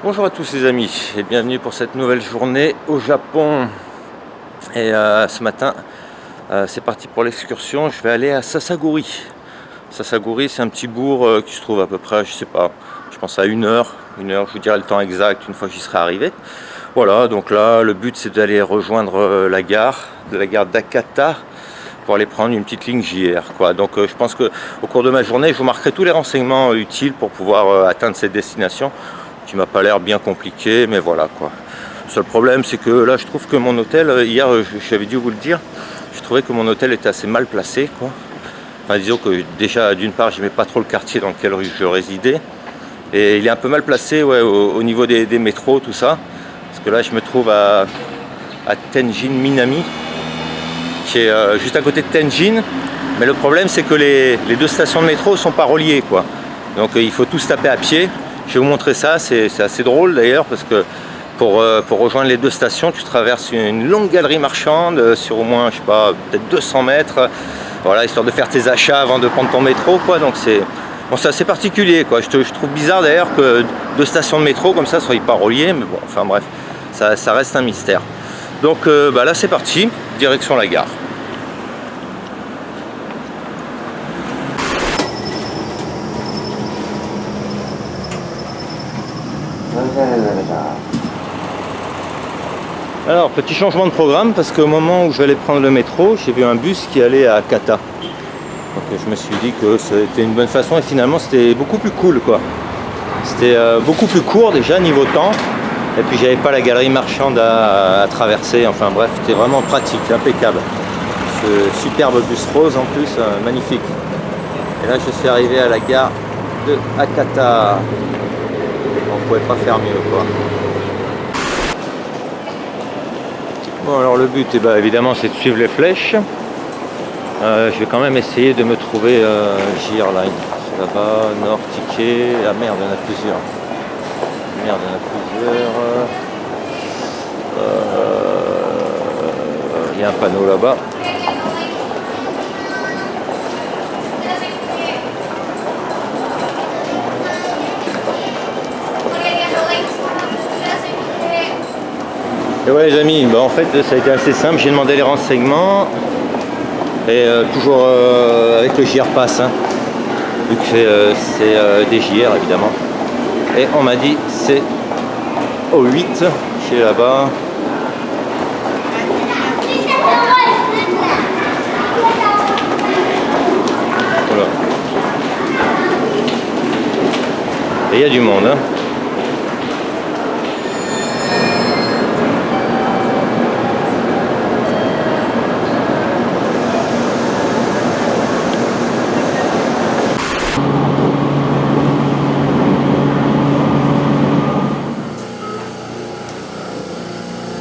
Bonjour à tous les amis et bienvenue pour cette nouvelle journée au Japon. Et ce matin, c'est parti pour l'excursion. Je vais aller à Sasaguri. Sasaguri, c'est un petit bourg qui se trouve à peu près, je sais pas, je pense à une heure, je vous dirai le temps exact une fois que j'y serai arrivé. Voilà, donc là, le but c'est d'aller rejoindre la gare d'Akata pour aller prendre une petite ligne JR, quoi. Donc je pense qu'au cours de ma journée, je vous marquerai tous les renseignements utiles pour pouvoir atteindre cette destination, qui m'a pas l'air bien compliqué, mais voilà, quoi. Le seul problème, c'est que là, je trouve que mon hôtel, hier, j'avais dû vous le dire, je trouvais que mon hôtel était assez mal placé, quoi. Enfin, disons que déjà, d'une part, j'aimais pas trop le quartier dans lequel je résidais, et il est un peu mal placé, ouais, au niveau des métros, tout ça, parce que là, je me trouve à Tenjin Minami, qui est juste à côté de Tenjin, mais le problème, c'est que les deux stations de métro sont pas reliées, quoi. Donc, il faut tous taper à pied. Je vais vous montrer ça, c'est assez drôle d'ailleurs, parce que pour rejoindre les deux stations, tu traverses une longue galerie marchande sur au moins, je sais pas, peut-être 200 mètres, voilà, histoire de faire tes achats avant de prendre ton métro, quoi. Donc c'est assez particulier, quoi. Je trouve bizarre d'ailleurs que deux stations de métro comme ça soient pas reliées, mais bon, enfin bref, ça reste un mystère. Donc là c'est parti, direction la gare. Alors, petit changement de programme, parce qu'au moment où je vais aller prendre le métro, j'ai vu un bus qui allait à Akata. Donc je me suis dit que c'était une bonne façon, et finalement c'était beaucoup plus cool, quoi. C'était beaucoup plus court déjà niveau temps, et puis j'avais pas la galerie marchande à traverser, enfin bref, c'était vraiment pratique, impeccable. Ce superbe bus rose en plus, magnifique. Et là je suis arrivé à la gare de Akata. On pouvait pas faire mieux, quoi. Bon, alors le but, évidemment, c'est de suivre les flèches. Je vais quand même essayer de me trouver JR Line. C'est là-bas, Nord, Ticket. Ah merde, il y en a plusieurs. Merde, il y en a plusieurs. Il y a un panneau là-bas. Et ouais les amis, en fait ça a été assez simple, j'ai demandé les renseignements et toujours avec le JR Pass, hein, vu que c'est des JR évidemment. Et on m'a dit c'est au 8 qui est là-bas. Voilà. Et il y a du monde, hein.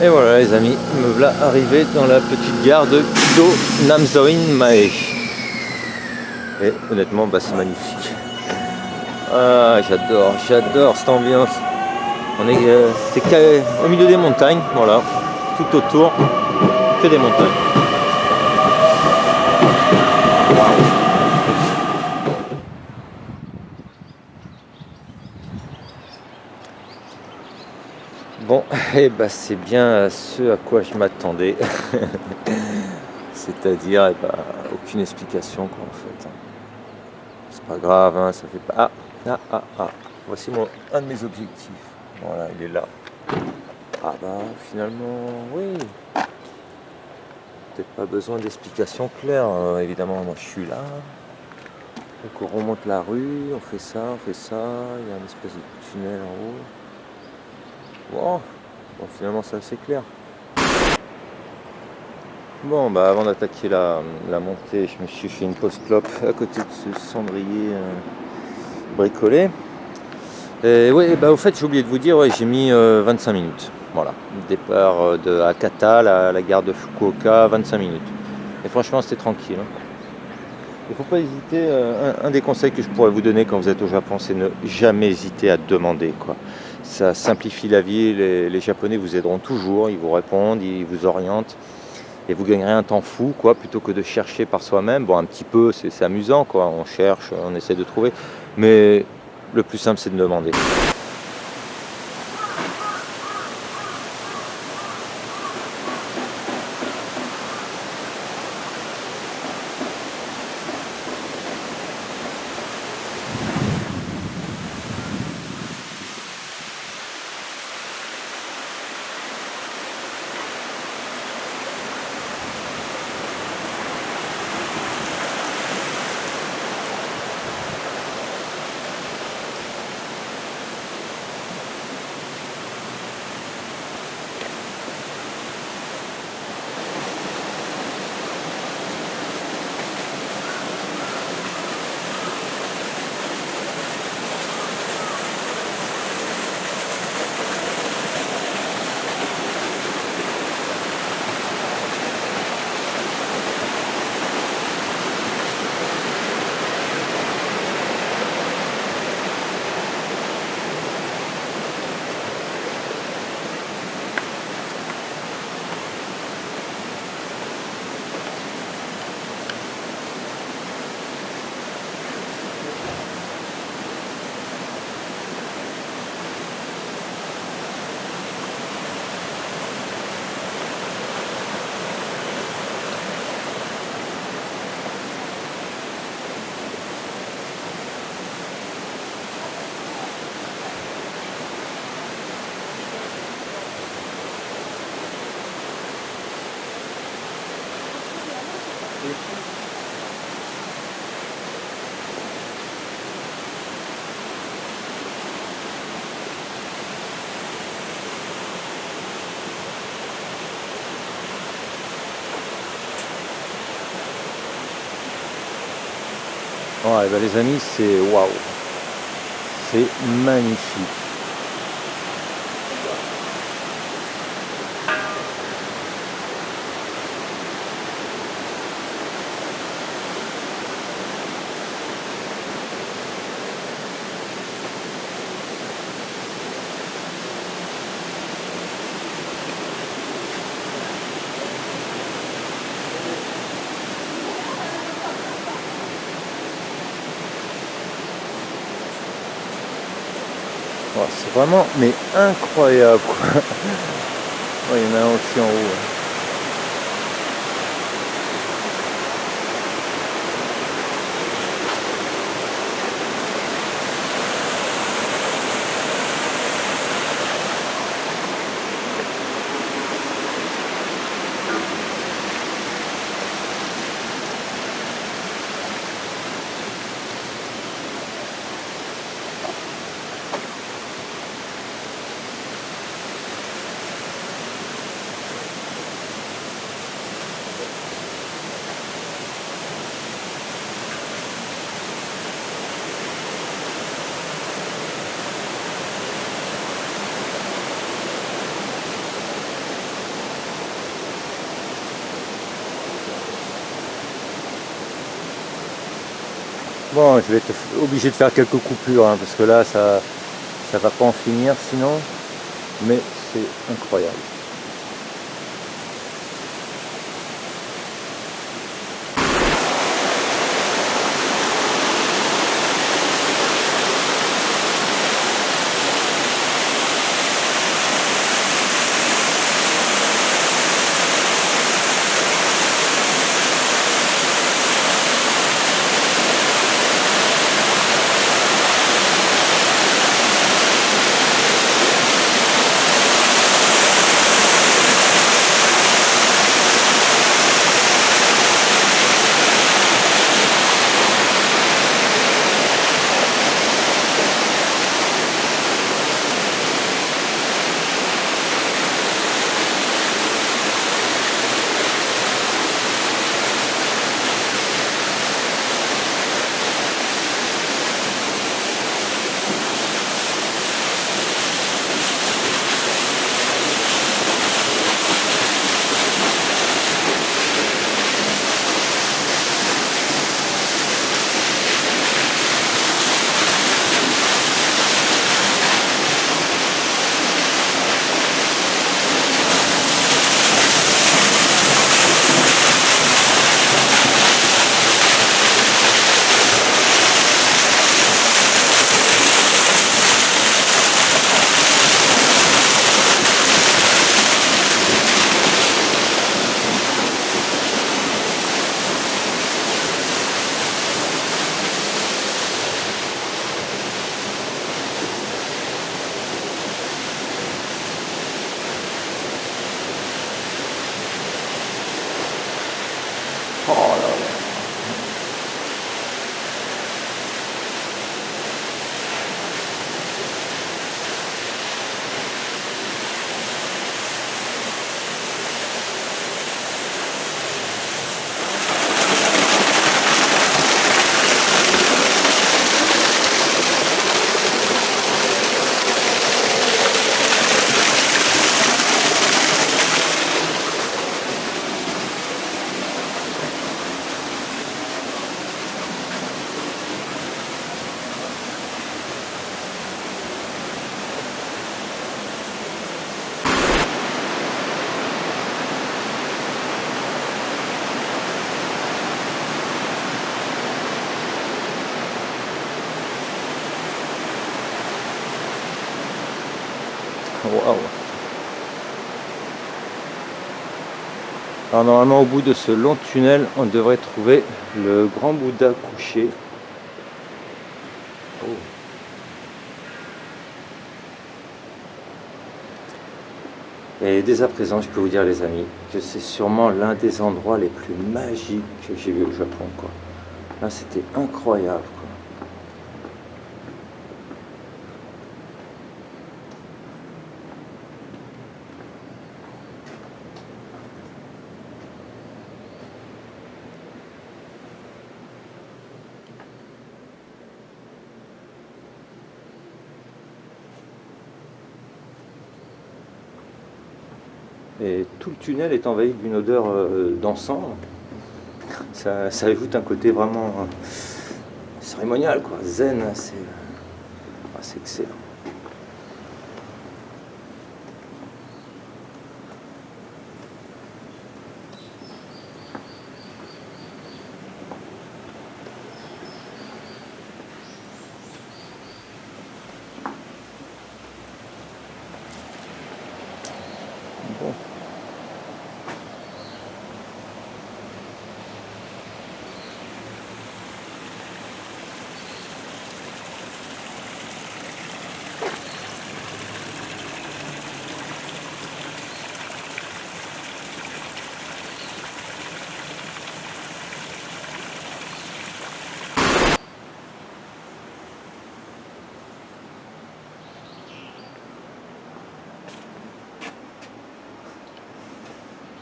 Et voilà les amis, me voilà arrivé dans la petite gare de Kido Namzoin Mae. Et honnêtement, c'est magnifique. Ah, j'adore cette ambiance. On est, c'est au milieu des montagnes, voilà, tout autour, que des montagnes. Bon, et c'est bien ce à quoi je m'attendais. C'est-à-dire, aucune explication, quoi, en fait. C'est pas grave, hein, ça fait pas... Ah. Voici un de mes objectifs. Voilà, il est là. Finalement, oui. Peut-être pas besoin d'explications claires. Évidemment, moi, je suis là. Donc, on remonte la rue, on fait ça. Il y a une espèce de tunnel en haut. Bon, finalement c'est assez clair. Bon, avant d'attaquer la montée, je me suis fait une pause clope à côté de ce cendrier bricolé. Et ouais, au fait, j'ai oublié de vous dire, ouais, j'ai mis 25 minutes. Voilà, départ de Akata, la gare de Fukuoka, 25 minutes. Et franchement, c'était tranquille, hein. Il ne faut pas hésiter, un des conseils que je pourrais vous donner quand vous êtes au Japon, c'est ne jamais hésiter à demander, quoi. Ça simplifie la vie, les Japonais vous aideront toujours, ils vous répondent, ils vous orientent, et vous gagnerez un temps fou, quoi, plutôt que de chercher par soi-même. Bon, un petit peu, c'est amusant, quoi, on cherche, on essaie de trouver, mais le plus simple, c'est de demander. Ouais, bah les amis, c'est waouh, c'est magnifique. Ouais, c'est vraiment mais incroyable quoi. Ouais, il y en a un aussi en haut. Bon, je vais être obligé de faire quelques coupures hein, parce que là ça va pas en finir sinon, mais c'est incroyable. Oh là là. Waouh. Alors normalement au bout de ce long tunnel, on devrait trouver le grand Bouddha couché. Oh. Et dès à présent, je peux vous dire les amis, que c'est sûrement l'un des endroits les plus magiques que j'ai vu au Japon, quoi. Là c'était incroyable, quoi. Et tout le tunnel est envahi d'une odeur d'encens. Ça ajoute un côté vraiment cérémonial, quoi, zen, c'est excellent. Bon.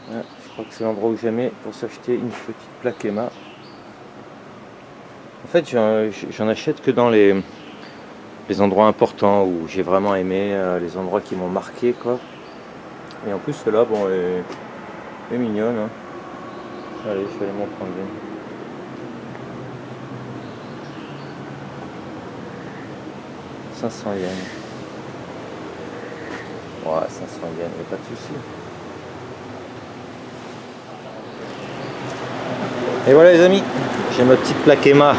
Ouais, je crois que c'est l'endroit où jamais pour s'acheter une petite plaque Emma. En fait, j'en achète que dans les endroits importants où j'ai vraiment aimé, les endroits qui m'ont marqué, quoi. Et en plus, celle-là, bon, elle est mignonne. Hein. Allez, je vais aller m'en prendre une. « 500 yens. Ouais, 500 yens, il n'y a pas de souci. Et voilà les amis, j'ai ma petite plaque Emma.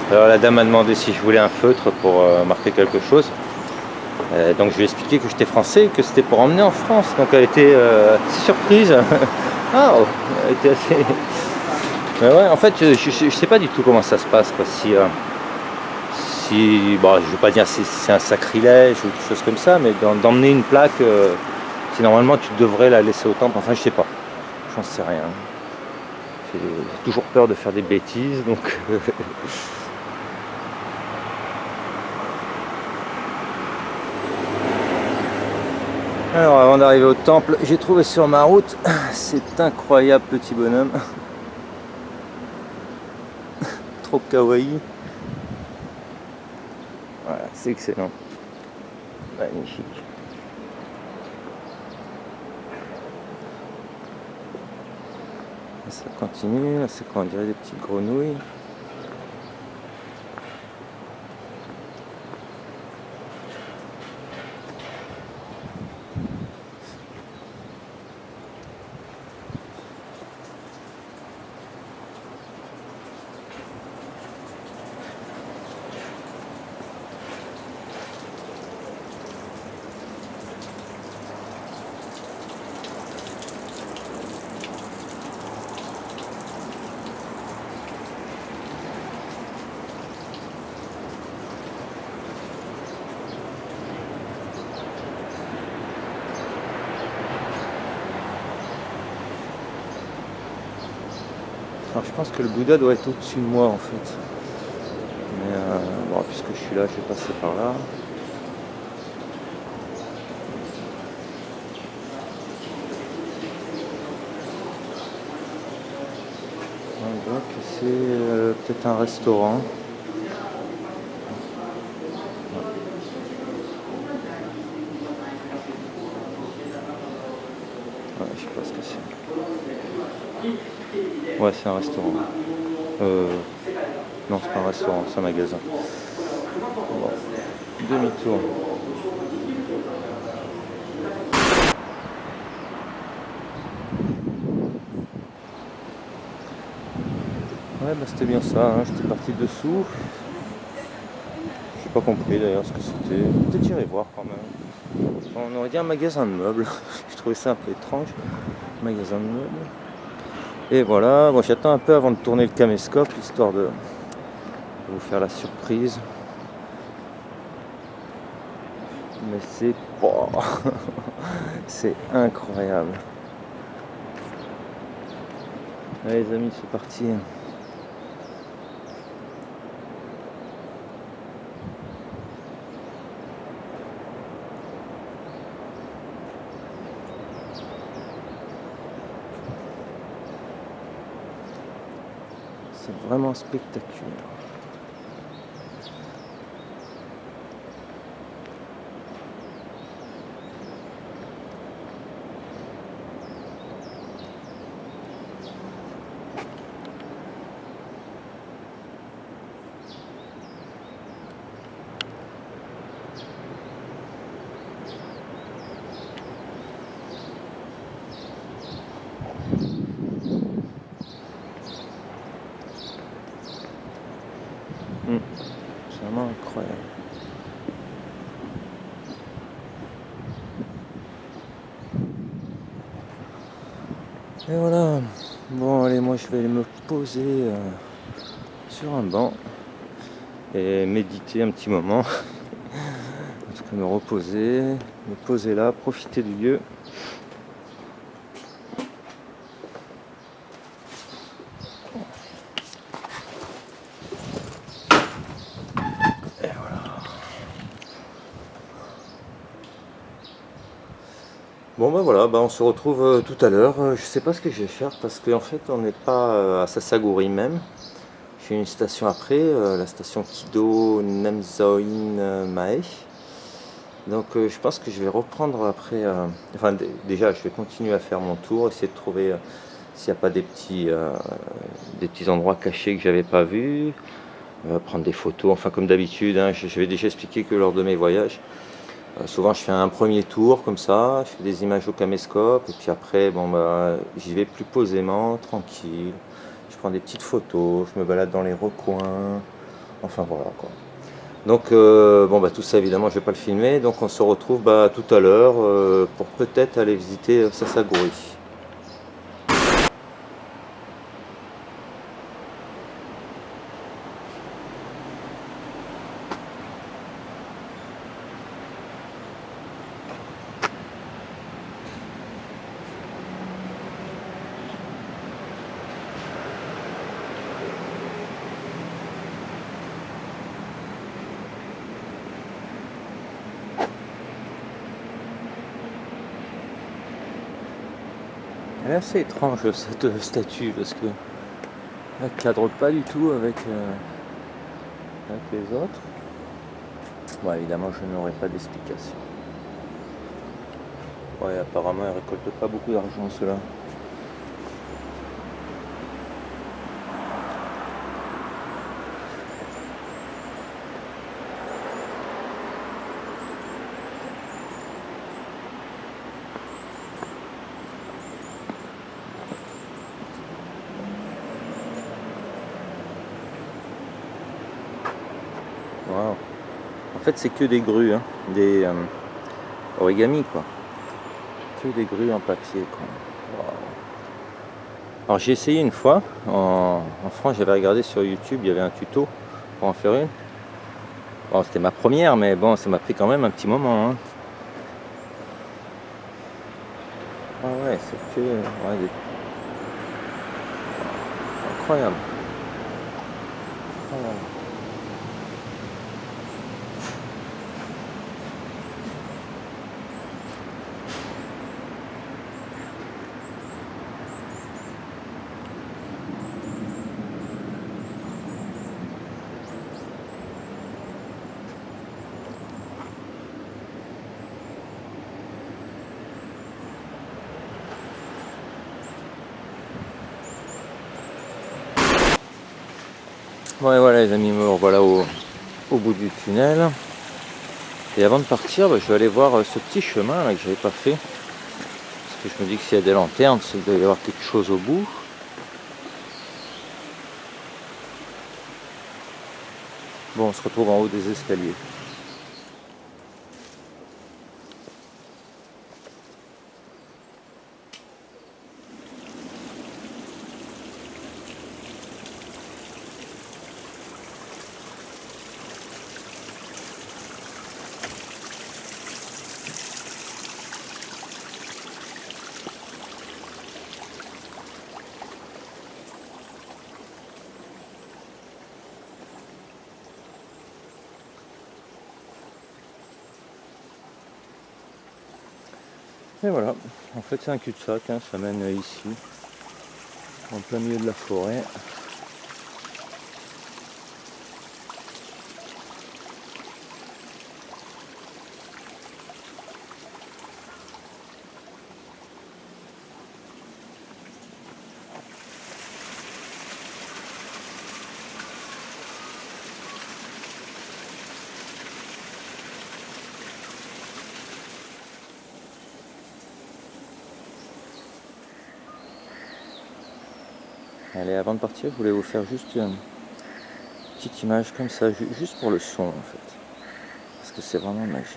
Alors la dame m'a demandé si je voulais un feutre pour marquer quelque chose. Donc je lui ai expliqué que j'étais français et que c'était pour emmener en France. Donc elle était assez surprise. Ah, oh, elle était assez... Mais ouais, en fait, je sais pas du tout comment ça se passe, quoi. Bon, je veux pas dire si c'est un sacrilège ou quelque chose comme ça, mais d'emmener une plaque, si normalement tu devrais la laisser au temple, enfin je sais pas, j'en sais rien. J'ai toujours peur de faire des bêtises, donc... Alors avant d'arriver au temple, j'ai trouvé sur ma route cet incroyable petit bonhomme. Trop kawaii. Voilà, c'est excellent. Magnifique. Ça continue, c'est quoi, on dirait des petites grenouilles. Alors je pense que le Bouddha doit être au-dessus de moi en fait. Mais bon, puisque je suis là, je vais passer par là. Donc c'est peut-être un restaurant. Ouais, je sais pas ce que c'est. Ouais, c'est un restaurant. Non, c'est pas un restaurant, c'est un magasin. Bon, demi-tour. Ouais, bah c'était bien ça, hein. J'étais parti dessous. J'ai pas compris d'ailleurs ce que c'était. Peut-être j'irai voir quand même. On aurait dit un magasin de meubles. Je trouvais ça un peu étrange. Magasin de meubles. Et voilà, bon, j'attends un peu avant de tourner le caméscope, histoire de vous faire la surprise. Mais c'est... Oh, c'est incroyable. Allez les amis, c'est parti. C'est vraiment spectaculaire. C'est vraiment incroyable. Et voilà. Bon, allez, moi je vais aller me poser sur un banc et méditer un petit moment. En tout cas, me reposer, me poser là, profiter du lieu. Et voilà. Bon ben voilà, on se retrouve tout à l'heure. Je sais pas ce que je vais faire parce qu'en fait on n'est pas à Sassaguri même. J'ai une station après, la station Kido Namzoin Mae. Donc je pense que je vais reprendre après. Enfin déjà je vais continuer à faire mon tour, essayer de trouver s'il n'y a pas des petits endroits cachés que j'avais pas vus. Prendre des photos, enfin comme d'habitude, hein, je vais déjà expliquer que lors de mes voyages. Souvent je fais un premier tour comme ça, je fais des images au caméscope et puis après j'y vais plus posément, tranquille. Je prends des petites photos, je me balade dans les recoins, enfin voilà quoi. Donc tout ça évidemment je vais pas le filmer, donc on se retrouve tout à l'heure pour peut-être aller visiter Sassaguri. Elle est assez étrange cette statue parce que elle ne cadre pas du tout avec les autres. Bon évidemment je n'aurai pas d'explication. Ouais, apparemment elle récolte pas beaucoup d'argent cela. Wow. En fait c'est que des grues, hein, des origami quoi. Que des grues en papier quoi. Wow. Alors j'ai essayé une fois, en France j'avais regardé sur YouTube, il y avait un tuto pour en faire une. Bon c'était ma première mais bon ça m'a pris quand même un petit moment. Hein. Ah ouais c'est que incroyable. Incroyable. Ouais voilà les amis, me revoilà au bout du tunnel. Et avant de partir, je vais aller voir ce petit chemin là que j'avais pas fait. Parce que je me dis que s'il y a des lanternes, c'est qu'il doit y avoir quelque chose au bout. Bon, on se retrouve en haut des escaliers. Et voilà, en fait c'est un cul-de-sac, hein, ça mène ici, en plein milieu de la forêt. Allez, avant de partir, je voulais vous faire juste petite image comme ça, juste pour le son en fait. Parce que c'est vraiment magique.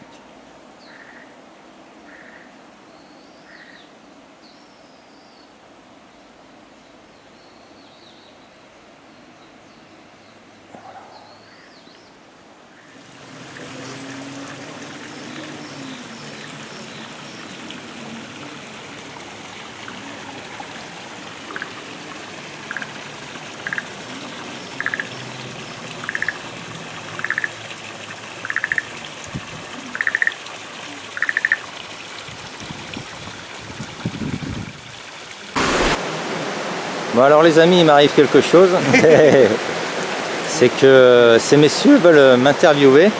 Bon alors les amis, il m'arrive quelque chose. C'est que ces messieurs veulent m'interviewer.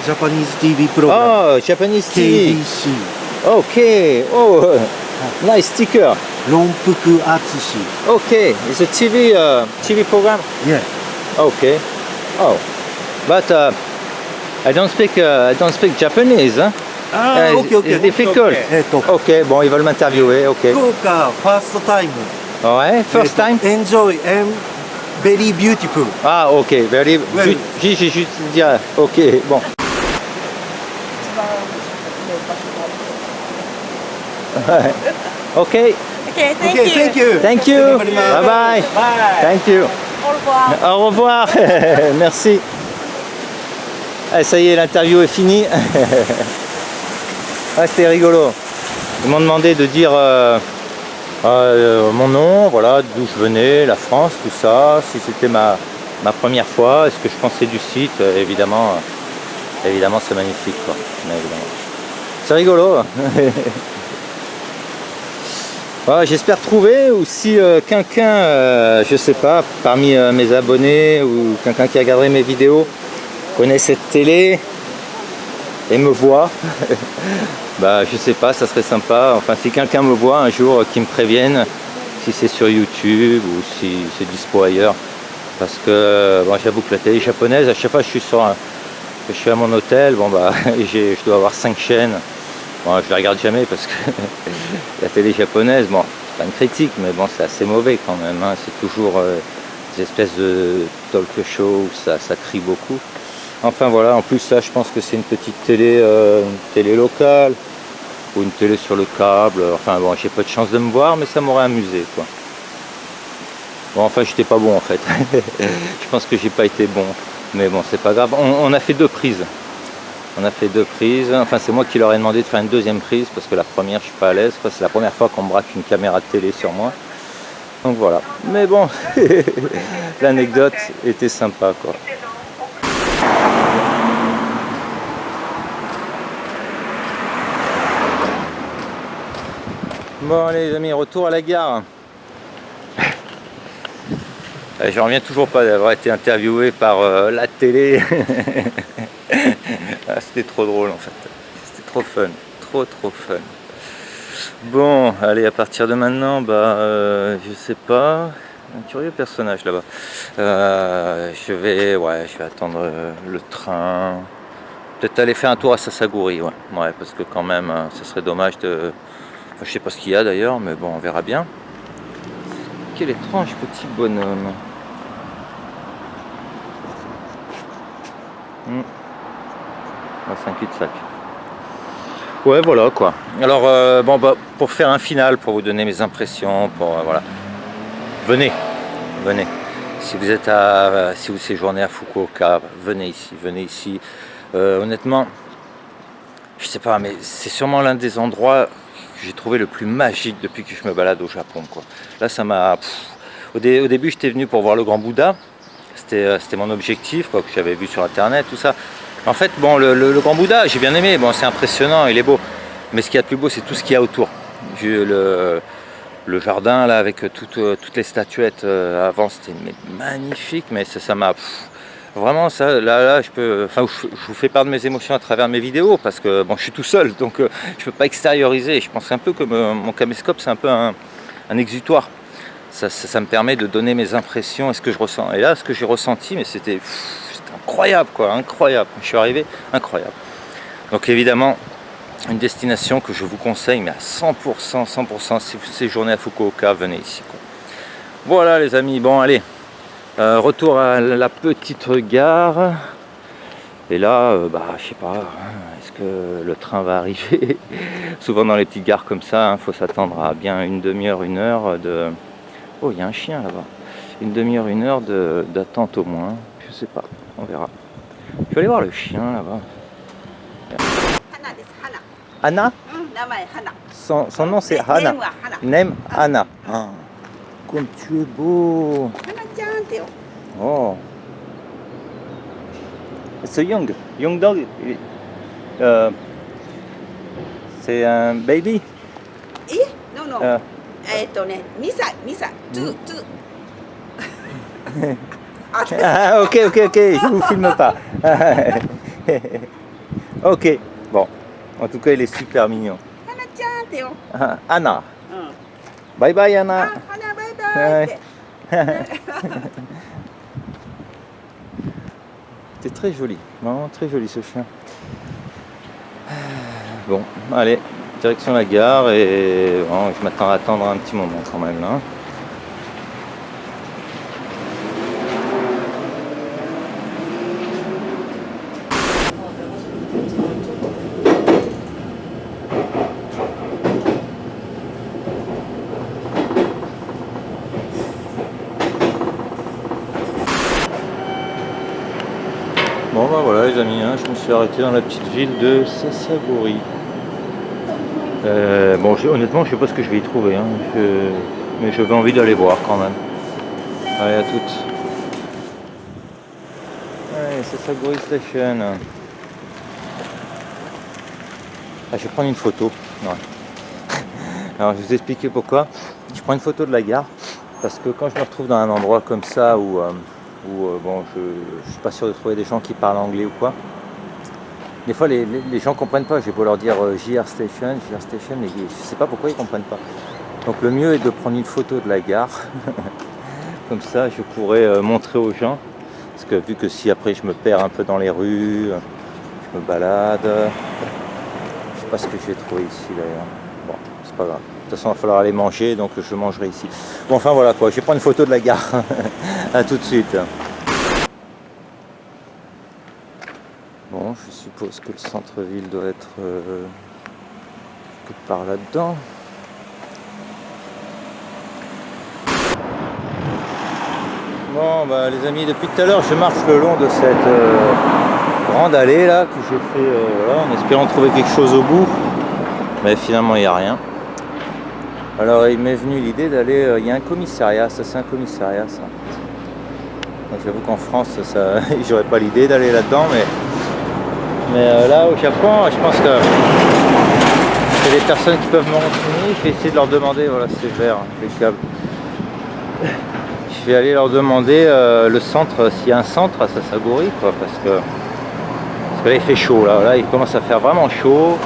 Japanese TV program. Oh, Japanese TV. KBC. Ok. Oh, nice sticker. Ronpuku Atsushi. Okay, it's a TV program. Yeah. Okay. Oh, but I don't speak Japanese. Hein? Ah, ok. It's difficult. Ok, bon, ils veulent m'interviewer. Ok. Fukuoka, first time. Ouais, first time. Enjoy and very beautiful. Ah, ok, very. J'ai juste dire. Ok, bon. Ok. Okay, thank you. Thank you. Thank you. Bye bye. Thank you. Au revoir. Au revoir. Merci. Ah, ça y est, l'interview est finie. Ah, c'était rigolo. Ils m'ont demandé de dire mon nom, voilà, d'où je venais, la France, tout ça, si c'était ma première fois, est-ce que je pensais du site, évidemment c'est magnifique quoi. C'est rigolo. Voilà, j'espère trouver, ou si quelqu'un, je sais pas, parmi mes abonnés ou quelqu'un qui regarderait mes vidéos connaît cette télé et me voit, bah je sais pas, ça serait sympa. Enfin, si quelqu'un me voit un jour, qui me prévienne si c'est sur YouTube ou si c'est dispo ailleurs, parce que bon, j'avoue que la télé japonaise, à chaque fois que je suis à mon hôtel, bon bah je dois avoir 5 chaînes. Bon, je la regarde jamais parce que la télé japonaise, bon, c'est pas une critique, mais bon, c'est assez mauvais quand même. Hein. C'est toujours des espèces de talk show où ça crie beaucoup. Enfin voilà, en plus ça, je pense que c'est une petite télé locale ou une télé sur le câble. Enfin bon, j'ai pas de chance de me voir, mais ça m'aurait amusé quoi. Bon, enfin, j'étais pas bon en fait. Je pense que j'ai pas été bon, mais bon, c'est pas grave. On a fait 2 prises. On a fait 2 prises, enfin c'est moi qui leur ai demandé de faire une 2e prise parce que la première je suis pas à l'aise, c'est la première fois qu'on me braque une caméra de télé sur moi. Donc voilà, mais bon, l'anecdote était sympa quoi. Bon allez les amis, retour à la gare. Je reviens toujours pas d'avoir été interviewé par la télé. Ah, c'était trop drôle en fait, c'était trop fun, trop fun. Bon, allez, à partir de maintenant, bah, je sais pas, un curieux personnage là-bas. Je vais attendre le train, peut-être aller faire un tour à Sasaguri, ouais, parce que quand même, ça serait dommage de... Enfin, je sais pas ce qu'il y a d'ailleurs, mais bon, on verra bien. Quel étrange petit bonhomme. C'est un cul-de-sac. Ouais, voilà quoi. Alors, bon, bah, pour faire un final, pour vous donner mes impressions, voilà. Venez. Si vous séjournez à Fukuoka, venez ici. Honnêtement, je sais pas, mais c'est sûrement l'un des endroits que j'ai trouvé le plus magique depuis que je me balade au Japon, quoi. Là, ça m'a... Au début, j'étais venu pour voir le Grand Bouddha. C'était mon objectif, quoi, que j'avais vu sur internet, tout ça. En fait, bon, le Grand Bouddha, j'ai bien aimé, bon, c'est impressionnant, il est beau. Mais ce qu'il y a de plus beau, c'est tout ce qu'il y a autour. Le jardin, là, avec toutes les statuettes, avant, c'était magnifique, mais ça m'a... Vraiment, ça, là, je vous fais part de mes émotions à travers mes vidéos, parce que, bon, je suis tout seul, donc je peux pas extérioriser. Je pense un peu que mon caméscope, c'est un peu un exutoire. Ça me permet de donner mes impressions et ce que je ressens. Et là, ce que j'ai ressenti, mais c'était incroyable, quoi, incroyable. Je suis arrivé, incroyable. Donc évidemment, une destination que je vous conseille, mais à 100%, si vous séjournez à Fukuoka, venez ici, quoi. Voilà les amis, bon allez, Retour à la petite gare. Et là, je sais pas, est-ce que le train va arriver? Souvent dans les petites gares comme ça, faut s'attendre à bien une demi-heure, une heure de... Oh, il y a un chien là-bas. Une demi-heure, une heure d'attente au moins. Je sais pas, on verra. Je vais aller voir le chien là-bas. 花です。花。 Anna? 名前花。 Son nom c'est ネ Hana. ームは花。 Name Anna. Ah. Comme tu es beau. 花ちゃんってよ。 Oh. It's a young dog. C'est un baby. え？No no。 Ah. 2歳2歳。2。あ、Ah, ok, je vous filme pas. Ok, bon. En tout cas, il est super mignon. 花ちゃんってよ。 Ah, Anna. うん。 Bye bye あ、 Anna. 花バイバイって。 C'est très joli, vraiment très joli ce chien. Bon, allez, direction la gare et bon, je m'attends à attendre un petit moment quand même là. Bon bah voilà les amis, je me suis arrêté dans la petite ville de Sasagori. Honnêtement je sais pas ce que je vais y trouver, mais j'avais envie d'aller voir quand même. Allez à toutes. Allez, Sasagori Station. Ah, je vais prendre une photo. Ouais. Alors je vais vous expliquer pourquoi. Je prends une photo de la gare parce que quand je me retrouve dans un endroit comme ça où je suis pas sûr de trouver des gens qui parlent anglais ou quoi. Des fois les gens comprennent pas, j'ai beau leur dire JR Station, mais je sais pas pourquoi ils comprennent pas. Donc le mieux est de prendre une photo de la gare, comme ça je pourrais montrer aux gens, parce que vu que si après je me perds un peu dans les rues, je me balade, je sais pas ce que je vais trouver ici d'ailleurs. Bon, c'est pas grave. De toute façon il va falloir aller manger, donc je mangerai ici. Bon enfin voilà quoi, je vais prendre une photo de la gare. A tout de suite. Bon, je suppose que le centre-ville doit être quelque part là-dedans. Bon, bah les amis, depuis tout à l'heure, je marche le long de cette grande allée là que j'ai fait voilà, en espérant trouver quelque chose au bout, mais finalement il n'y a rien. Alors il m'est venu l'idée d'aller, il y a un commissariat, ça c'est un commissariat ça. J'avoue qu'en France, j'aurais pas l'idée d'aller là-dedans, mais là au Japon, je pense que c'est les personnes qui peuvent me renseigner. Je vais essayer de leur demander, voilà c'est vert, les câbles. Je vais aller leur demander le centre, s'il y a un centre à Sasagori, quoi, parce que là il fait chaud, là il commence à faire vraiment chaud.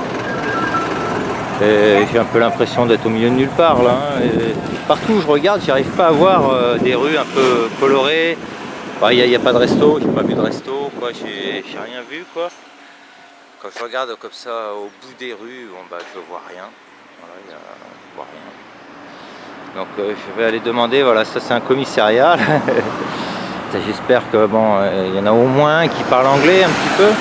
Et j'ai un peu l'impression d'être au milieu de nulle part là. Et partout où je regarde, j'arrive pas à voir des rues un peu colorées. Il n'y a pas de resto, j'ai pas vu de resto, quoi, j'ai rien vu quoi. Quand je regarde comme ça au bout des rues, je vois rien. Voilà, je vois rien. Donc je vais aller demander, voilà, ça c'est un commissariat. J'espère que il y en a au moins un qui parle anglais un petit peu.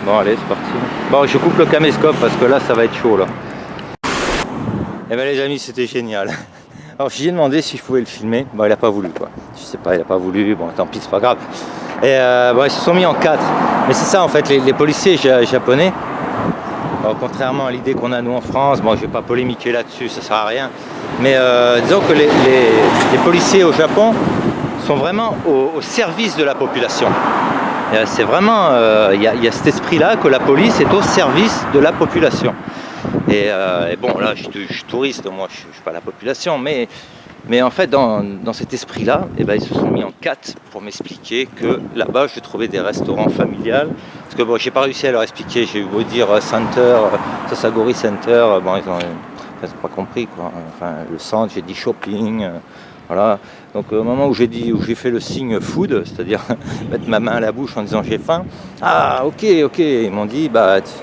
Bon allez c'est parti. Bon je coupe le caméscope parce que là ça va être chaud là. Et bien les amis c'était génial. Alors je lui ai demandé si je pouvais le filmer, il a pas voulu quoi. Je sais pas, il a pas voulu, bon tant pis c'est pas grave. Et ils se sont mis en 4. Mais c'est ça en fait, les policiers japonais, contrairement à l'idée qu'on a nous en France, je vais pas polémiquer là-dessus, ça sert à rien. Mais disons que les policiers au Japon sont vraiment au service de la population. C'est vraiment, il y a cet esprit-là que la police est au service de la population. Et bon, là, je suis touriste, moi, je suis pas la population, mais en fait, dans cet esprit-là, ils se sont mis en 4 pour m'expliquer que là-bas, je trouvais des restaurants familiales. Parce que j'ai pas réussi à leur expliquer, j'ai eu beau dire Center, Sasagori Center, ils ont presque pas compris, quoi. Enfin, le centre, j'ai dit shopping. Voilà. Donc au moment où j'ai fait le signe food, c'est-à-dire mettre ma main à la bouche en disant j'ai faim, ah ok, ils m'ont dit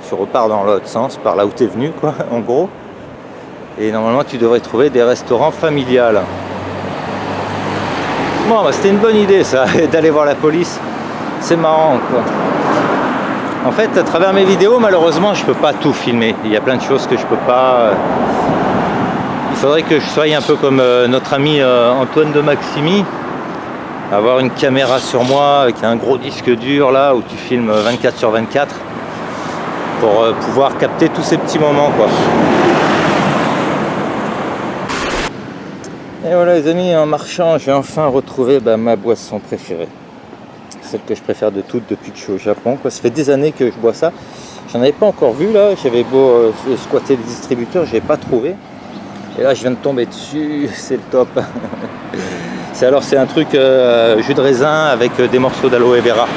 tu repars dans l'autre sens, par là où tu es venu quoi, en gros. Et normalement tu devrais trouver des restaurants familiales. Bon, bah, c'était une bonne idée ça, d'aller voir la police. C'est marrant quoi. En fait, à travers mes vidéos, malheureusement, je peux pas tout filmer. Il y a plein de choses que je peux pas. Il faudrait que je sois un peu comme notre ami Antoine de Maximi, avoir une caméra sur moi avec un gros disque dur là où tu filmes 24/24 pour pouvoir capter tous ces petits moments quoi. Et voilà les amis, en marchant, j'ai enfin retrouvé ma boisson préférée. Celle que je préfère de toutes depuis que je suis au Japon, quoi. Ça fait des années que je bois ça. J'en avais pas encore vu là, j'avais beau squatter les distributeurs, je n'ai pas trouvé. Et là je viens de tomber dessus, c'est le top. C'est un truc jus de raisin avec des morceaux d'aloe vera.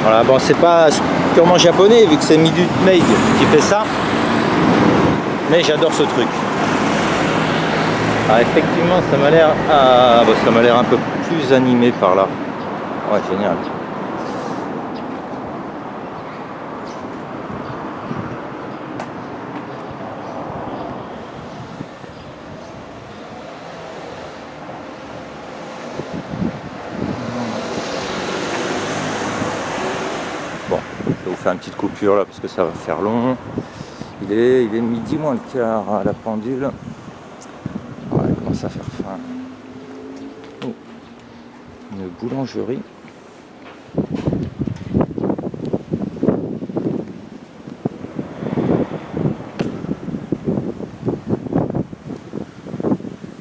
Voilà, bon c'est pas purement japonais vu que c'est Minute Maid qui fait ça. Mais j'adore ce truc. Alors effectivement ça m'a l'air ça m'a l'air un peu plus animé par là. Ouais, génial. Bon, je vais vous faire une petite coupure là parce que ça va faire long. Il est midi moins le quart à la pendule. Ouais, il commence à faire faim. Oh. Une boulangerie.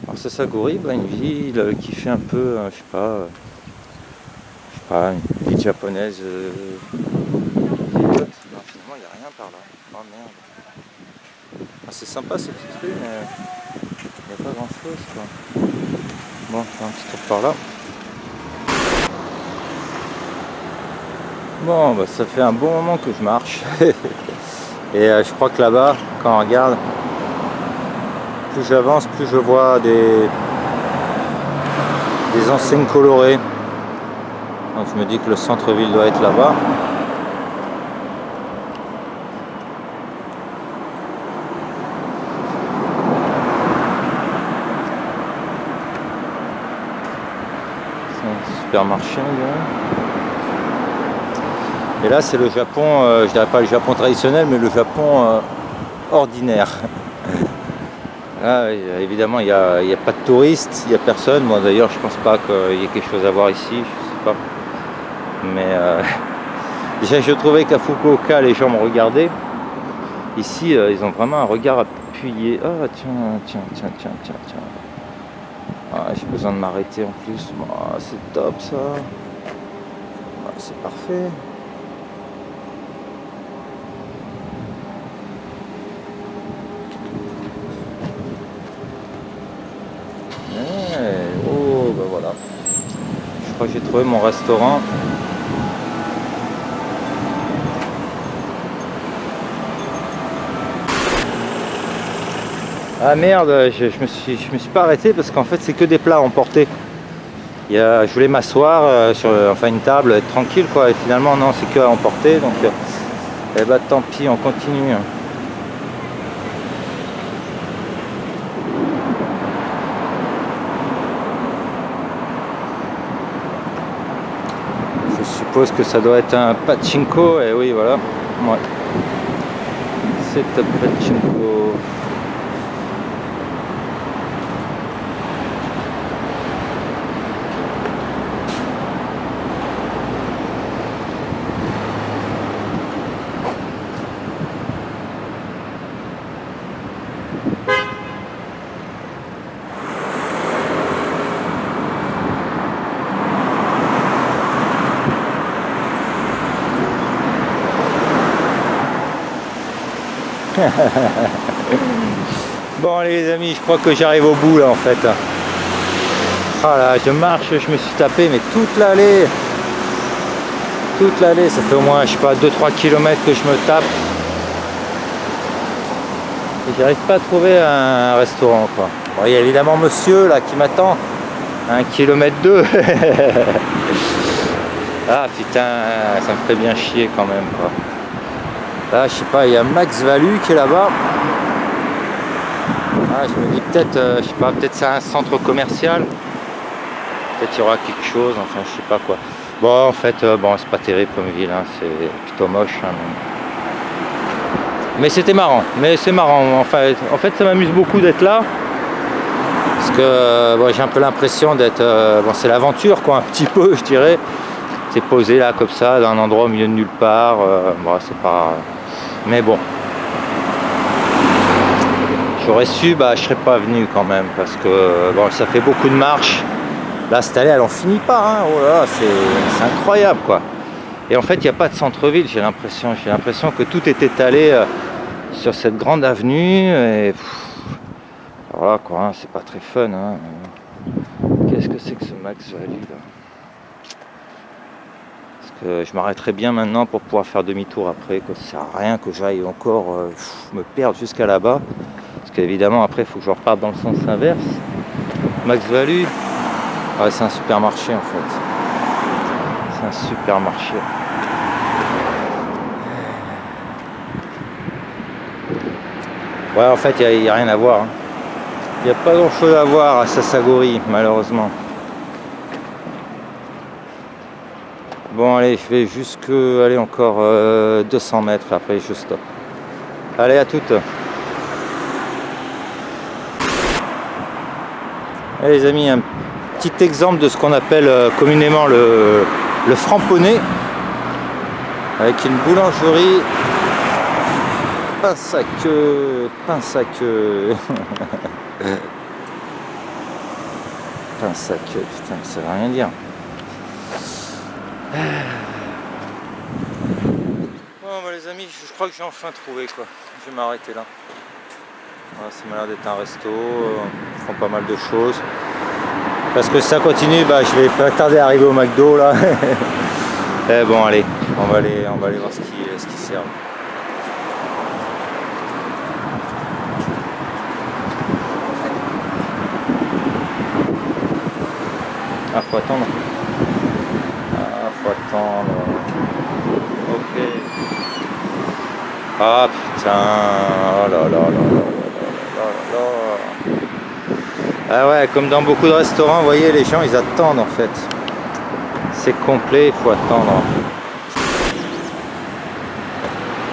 Alors Sasagori, une ville qui fait un peu, je sais pas, une ville japonaise. Finalement, il n'y a rien par là. Oh merde. C'est sympa ces petites rues, mais il n'y a pas grand chose quoi. Bon, je fais un petit tour par là. Bon, ça fait un bon moment que je marche. Et je crois que là-bas, quand on regarde, plus j'avance, plus je vois des enseignes colorées. Donc je me dis que le centre-ville doit être là-bas. C'est un supermarché, et là c'est le Japon, je dirais pas le Japon traditionnel, mais le Japon ordinaire. Là évidemment il n'y a pas de touristes, il n'y a personne. Moi d'ailleurs je pense pas qu'il y ait quelque chose à voir ici, je sais pas. Mais déjà je trouvais qu'à Fukuoka les gens me regardaient. Ici ils ont vraiment un regard appuyé. Ah tiens. Ah, j'ai besoin de m'arrêter en plus. Oh, c'est top ça. Ah, c'est parfait. Oh bah voilà. Je crois que j'ai trouvé mon restaurant. Ah merde, je me suis pas arrêté parce qu'en fait c'est que des plats à emporter. Je voulais m'asseoir sur une table, être tranquille quoi, et finalement non, c'est que à emporter, donc tant pis, on continue. Je suppose que ça doit être un pachinko, et oui voilà, ouais. C'est un pachinko. Bon allez les amis, je crois que j'arrive au bout là en fait. Ah là, je marche, je me suis tapé mais toute l'allée, ça fait au moins je sais pas 2-3 km que je me tape. Et j'arrive pas à trouver un restaurant quoi. Bon, il y a évidemment monsieur là qui m'attend à 1,2 km. Ah putain, ça me fait bien chier quand même quoi. Là, je sais pas, il y a Max Valu qui est là-bas. Ah, je me dis peut-être, je sais pas, peut-être c'est un centre commercial. Peut-être il y aura quelque chose, enfin je sais pas quoi. Bon en fait, bon c'est pas terrible comme ville, hein, c'est plutôt moche. Hein, mais c'était marrant, c'est marrant. Enfin, en fait ça m'amuse beaucoup d'être là. Parce que bon, j'ai un peu l'impression d'être... bon c'est l'aventure quoi, un petit peu je dirais. C'est posé là comme ça, dans un endroit au milieu de nulle part. Bon c'est pas... Mais bon. J'aurais su, bah je serais pas venu quand même. Parce que bon ça fait beaucoup de marches. Là, cette allée, elle en finit pas, hein. Oh là, c'est incroyable, quoi. Et en fait, il n'y a pas de centre-ville, j'ai l'impression. J'ai l'impression que tout est étalé sur cette grande avenue. Et voilà, quoi, hein, c'est pas très fun. Hein. Qu'est-ce que c'est que ce Max Value, là? Parce que je m'arrêterai bien maintenant pour pouvoir faire demi-tour après, quoi. Ça sert à rien que j'aille encore me perdre jusqu'à là-bas. Parce qu'évidemment, après, il faut que je reparte dans le sens inverse. Max Value. Ouais, c'est un supermarché en fait. C'est un supermarché. Ouais, en fait, il n'y a rien à voir. Il n'y a pas grand chose à voir à Sasagori, malheureusement. Bon, allez, je vais jusque aller encore 200 mètres. Après, je stoppe. Allez, à toutes. Allez, les amis, un petit exemple de ce qu'on appelle communément le framponnet, avec une boulangerie, pince à queue, pince à queue, pince à queue, putain, ça veut rien dire. Bon, bah, les amis, je crois que j'ai enfin trouvé quoi. Je vais m'arrêter là. Voilà, ça m'a l'air d'être un resto, ils font pas mal de choses. Parce que si ça continue, bah, je vais pas tarder à arriver au McDo là. Et bon allez, on va aller voir ce qui sert. Ah faut attendre. Ah faut attendre. Ok. Ah putain. Oh là là là là là là là. Ah ouais, comme dans beaucoup de restaurants, vous voyez, les gens ils attendent en fait. C'est complet, il faut attendre.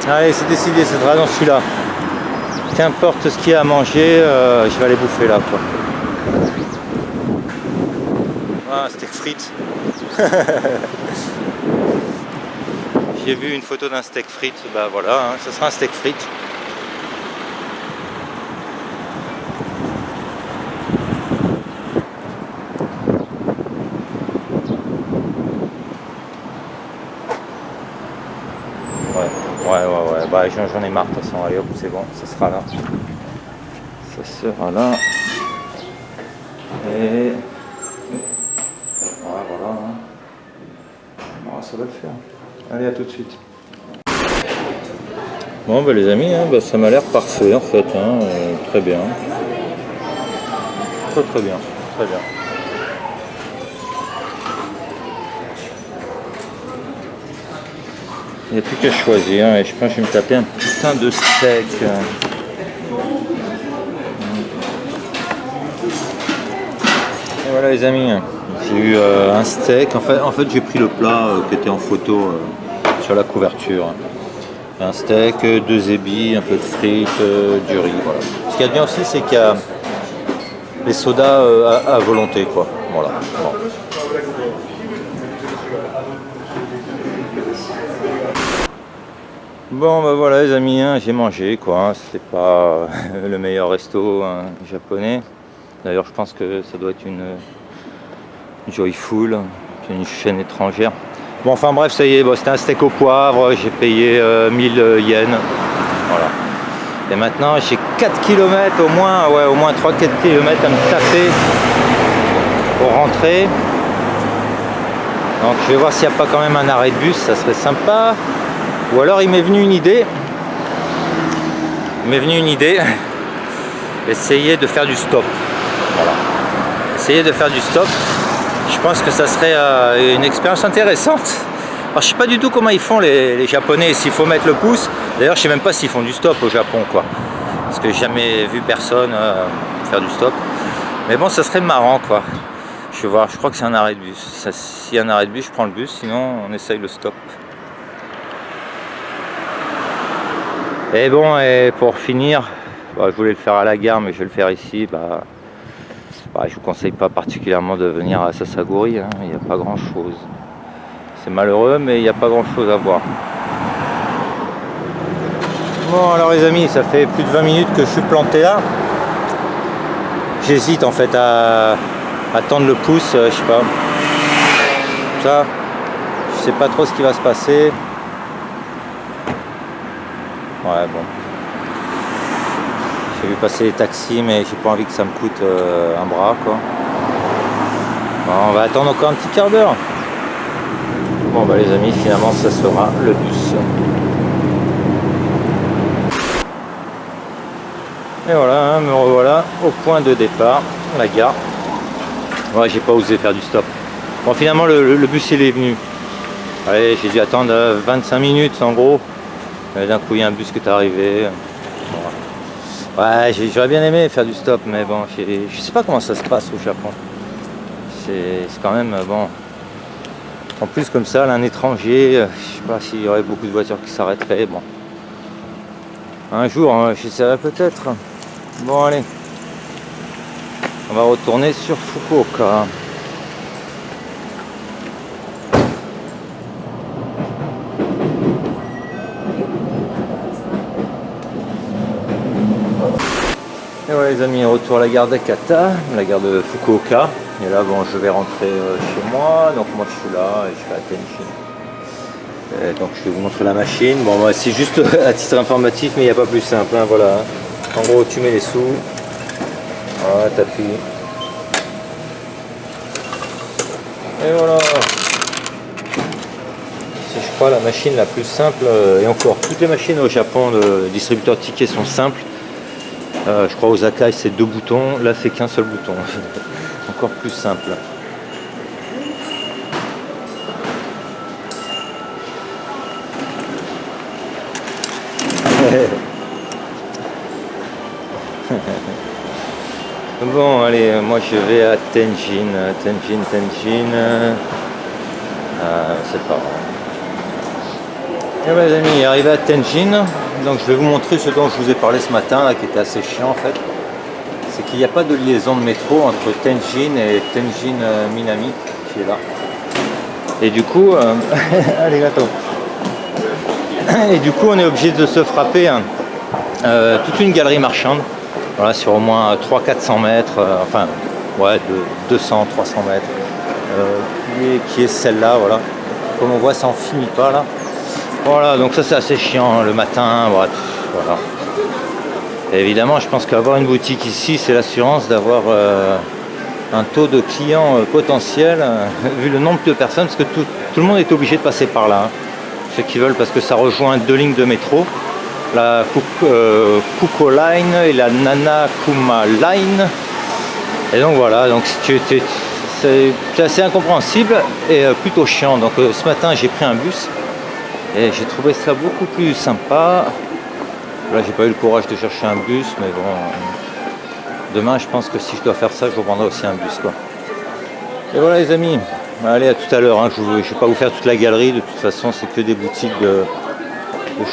Allez, c'est décidé, c'est dans celui-là. Qu'importe ce qu'il y a à manger, je vais aller bouffer là quoi. Ah, steak frites. J'ai vu une photo d'un steak frites, bah voilà, hein, ça sera un steak frites. Ouais, bah j'en ai marre de toute façon, allez hop, c'est bon, ça sera là. Ça sera là. Et... voilà. Hein. Bon, ça va le faire. Allez, à tout de suite. Bon, bah les amis, hein, bah, ça m'a l'air parfait en fait, hein, très bien. Très bien, très bien. Il n'y a plus qu'à choisir, et je pense que je vais me taper un putain de steak. Et voilà les amis, j'ai eu un steak. En fait j'ai pris le plat qui était en photo sur la couverture. Un steak, 2 ébis, un peu de frites, du riz. Voilà. Ce qu'il y a de bien aussi, c'est qu'il y a les sodas à volonté, quoi. Voilà. Bon. Bon bah voilà les amis, hein, j'ai mangé quoi, c'était pas le meilleur resto japonais. D'ailleurs je pense que ça doit être une Joyful, une chaîne étrangère. Bon enfin bref ça y est, bon, c'était un steak au poivre, j'ai payé 1000 yens. Voilà. Et maintenant j'ai 4 km au moins 3-4 km à me taper pour rentrer. Donc je vais voir s'il n'y a pas quand même un arrêt de bus, ça serait sympa. Ou alors il m'est venu une idée. Essayer de faire du stop. Voilà. Essayer de faire du stop. Je pense que ça serait une expérience intéressante. Alors je sais pas du tout comment ils font les Japonais, s'il faut mettre le pouce. D'ailleurs je sais même pas s'ils font du stop au Japon quoi. Parce que j'ai jamais vu personne faire du stop. Mais bon ça serait marrant quoi. Je vais voir, je crois que c'est un arrêt de bus. S'il y a un arrêt de bus, je prends le bus, sinon on essaye le stop. Et bon, et pour finir, je voulais le faire à la gare, mais je vais le faire ici. Je vous conseille pas particulièrement de venir à Sasaguri, hein. Il n'y a pas grand chose. C'est malheureux, mais il n'y a pas grand chose à voir. Bon, alors les amis, ça fait plus de 20 minutes que je suis planté là. J'hésite en fait à tendre le pouce, je sais pas. Ça, je sais pas trop ce qui va se passer. Ouais, bon. J'ai vu passer les taxis, mais j'ai pas envie que ça me coûte un bras, quoi. Bon, on va attendre encore un petit quart d'heure. Bon, bah les amis, finalement, ça sera le bus. Et voilà, hein, me revoilà au point de départ, la gare. Ouais, j'ai pas osé faire du stop. Bon, finalement, le bus, il est venu. Allez, j'ai dû attendre 25 minutes, en gros. D'un coup, il y a un bus qui est arrivé. Voilà. Ouais, j'aurais bien aimé faire du stop, mais bon, je sais pas comment ça se passe au Japon. C'est quand même, bon... En plus, comme ça, là, un étranger, je sais pas s'il y aurait beaucoup de voitures qui s'arrêteraient, bon. Un jour, hein, j'essaierai peut-être. Bon, allez. On va retourner sur Fukuoka. Et voilà les amis, retour à la gare d'Akata, la gare de Fukuoka. Et là, bon, je vais rentrer chez moi. Donc moi, je suis là et je suis à Tenjin. Donc je vais vous montrer la machine. Bon, c'est juste à titre informatif, mais il n'y a pas plus simple. Hein, voilà. En gros, tu mets les sous. Voilà, t'appuies. Et voilà. C'est, je crois, la machine la plus simple. Et encore, toutes les machines au Japon de distributeurs de tickets sont simples. Je crois aux Akai c'est 2 boutons. Là, c'est qu'un seul bouton. Encore plus simple. Bon, allez, moi je vais à Tenjin. C'est pas grave. Et voilà les amis, arrivé à Tenjin. Donc je vais vous montrer ce dont je vous ai parlé ce matin, là, qui était assez chiant en fait. C'est qu'il n'y a pas de liaison de métro entre Tenjin et Tenjin Minami, qui est là. Et du coup, allez gâteau. Et du coup, on est obligé de se frapper toute une galerie marchande. Voilà, sur au moins 300-400 mètres, enfin, ouais, de 200-300 mètres, qui est celle-là, voilà. Comme on voit, ça en finit pas, là. Voilà, donc ça, c'est assez chiant, hein, le matin, voilà. Et évidemment, je pense qu'avoir une boutique ici, c'est l'assurance d'avoir un taux de clients potentiel, vu le nombre de personnes, parce que tout le monde est obligé de passer par là. Hein. Ceux qui veulent, parce que ça rejoint 2 lignes de métro. La Kuko Line et la Nanakuma Line. Et donc voilà, donc c'est assez incompréhensible et plutôt chiant. Donc ce matin j'ai pris un bus et j'ai trouvé ça beaucoup plus sympa. Là j'ai pas eu le courage de chercher un bus, mais bon, demain je pense que si je dois faire ça, je reprendrai aussi un bus, quoi. Et voilà les amis, allez, à tout à l'heure, hein. Je vais pas vous faire toute la galerie, de toute façon c'est que des boutiques de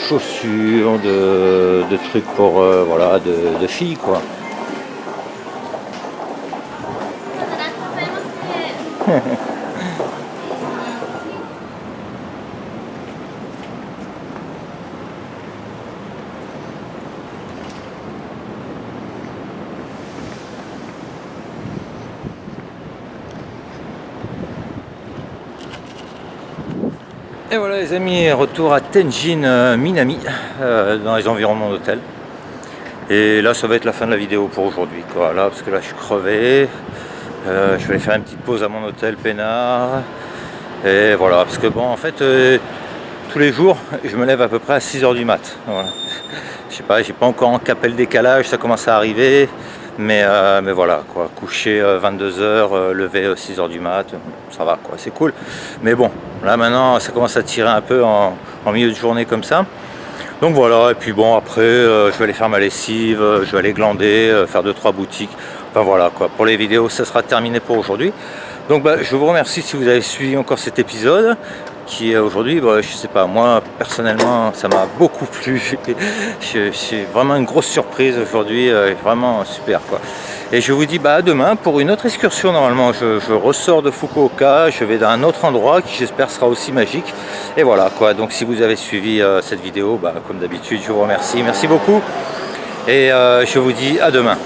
chaussures, de trucs pour voilà, de filles, quoi. Et voilà les amis, retour à Tenjin Minami, dans les environnements d'hôtel. Et là ça va être la fin de la vidéo pour aujourd'hui, quoi. Là, parce que là je suis crevé. Je vais aller faire une petite pause à mon hôtel peinard. Et voilà, parce que bon, en fait, tous les jours, je me lève à peu près à 6 h du mat. Voilà. Je sais pas, j'ai pas encore encapé le décalage, ça commence à arriver. Mais voilà, quoi, coucher 22 h, lever 6 h du mat, ça va, quoi, c'est cool. Mais bon, là maintenant, ça commence à tirer un peu en milieu de journée comme ça. Donc voilà, et puis bon, après, je vais aller faire ma lessive, je vais aller glander, faire 2-3 boutiques. Enfin voilà, quoi, pour les vidéos, ça sera terminé pour aujourd'hui. Donc bah, je vous remercie si vous avez suivi encore cet épisode qui aujourd'hui, bah, je sais pas, moi personnellement ça m'a beaucoup plu. C'est vraiment une grosse surprise aujourd'hui, vraiment super quoi. Et je vous dis bah, à demain pour une autre excursion. Normalement je ressors de Fukuoka, je vais dans un autre endroit qui j'espère sera aussi magique. Et voilà quoi, donc si vous avez suivi cette vidéo, bah, comme d'habitude je vous remercie, merci beaucoup. Et je vous dis à demain.